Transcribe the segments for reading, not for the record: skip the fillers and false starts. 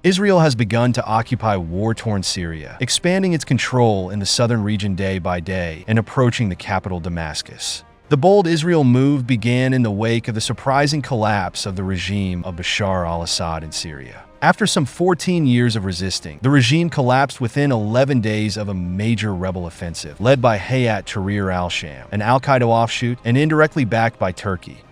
Israel has begun to occupy war-torn Syria, expanding its control in the southern region day by day and approaching the capital Damascus. The bold Israel move began in the wake of the surprising collapse of the regime of Bashar al-Assad in Syria. After some 14 years of resisting, the regime collapsed within 11 days of a major rebel offensive led by Hayat Tahrir al-Sham, an al-Qaeda offshoot and indirectly backed by Turkey.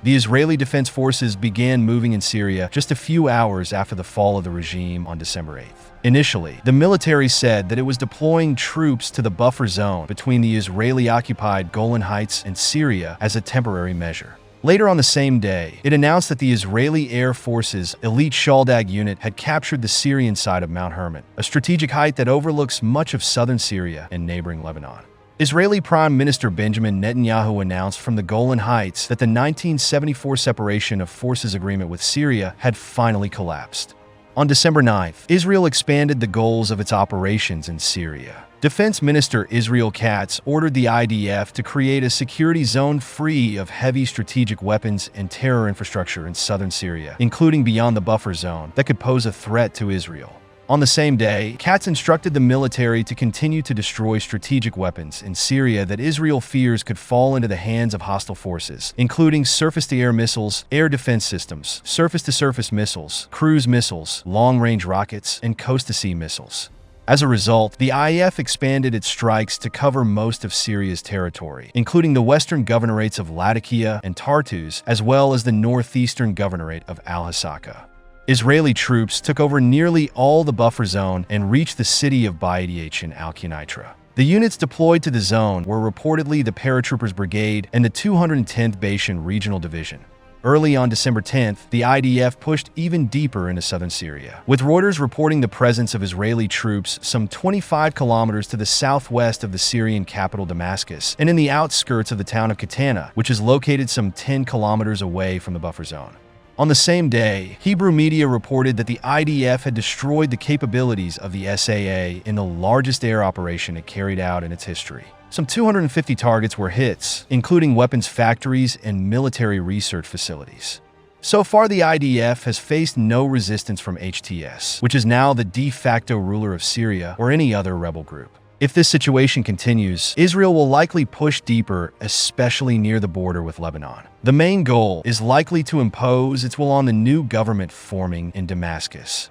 The Israeli Defense Forces began moving in Syria just a few hours after the fall of the regime on December 8th. Initially, the military said that it was deploying troops to the buffer zone between the Israeli-occupied Golan Heights and Syria as a temporary measure. Later on the same day, it announced that the Israeli Air Force's elite Shaldag unit had captured the Syrian side of Mount Hermon, a strategic height that overlooks much of southern Syria and neighboring Lebanon. Israeli Prime Minister Benjamin Netanyahu announced from the Golan Heights that the 1974 separation of forces agreement with Syria had finally collapsed. On December 9th, Israel expanded the goals of its operations in Syria. Defense Minister Israel Katz ordered the IDF to create a security zone free of heavy strategic weapons and terror infrastructure in southern Syria, including beyond the buffer zone, that could pose a threat to Israel. On the same day, Katz instructed the military to continue to destroy strategic weapons in Syria that Israel fears could fall into the hands of hostile forces, including surface-to-air missiles, air defense systems, surface-to-surface missiles, cruise missiles, long-range rockets, and coast-to-sea missiles. As a result, the IDF expanded its strikes to cover most of Syria's territory, including the western governorates of Latakia and Tartus, as well as the northeastern governorate of Al-Hasaka. Israeli troops took over nearly all the buffer zone and reached the city of Baidiach in Al-Qunaytra. The units deployed to the zone were reportedly the Paratroopers Brigade and the 210th Bashan Regional Division. Early on December 10th, the IDF pushed even deeper into southern Syria, with Reuters reporting the presence of Israeli troops some 25 kilometers to the southwest of the Syrian capital Damascus and in the outskirts of the town of Katana, which is located some 10 kilometers away from the buffer zone. On the same day, Hebrew media reported that the IDF had destroyed the capabilities of the SAA in the largest air operation it carried out in its history. Some 250 targets were hits, including weapons factories and military research facilities. So far, the IDF has faced no resistance from HTS, which is now the de facto ruler of Syria, or any other rebel group. If this situation continues, Israel will likely push deeper, especially near the border with Lebanon. The main goal is likely to impose its will on the new government forming in Damascus.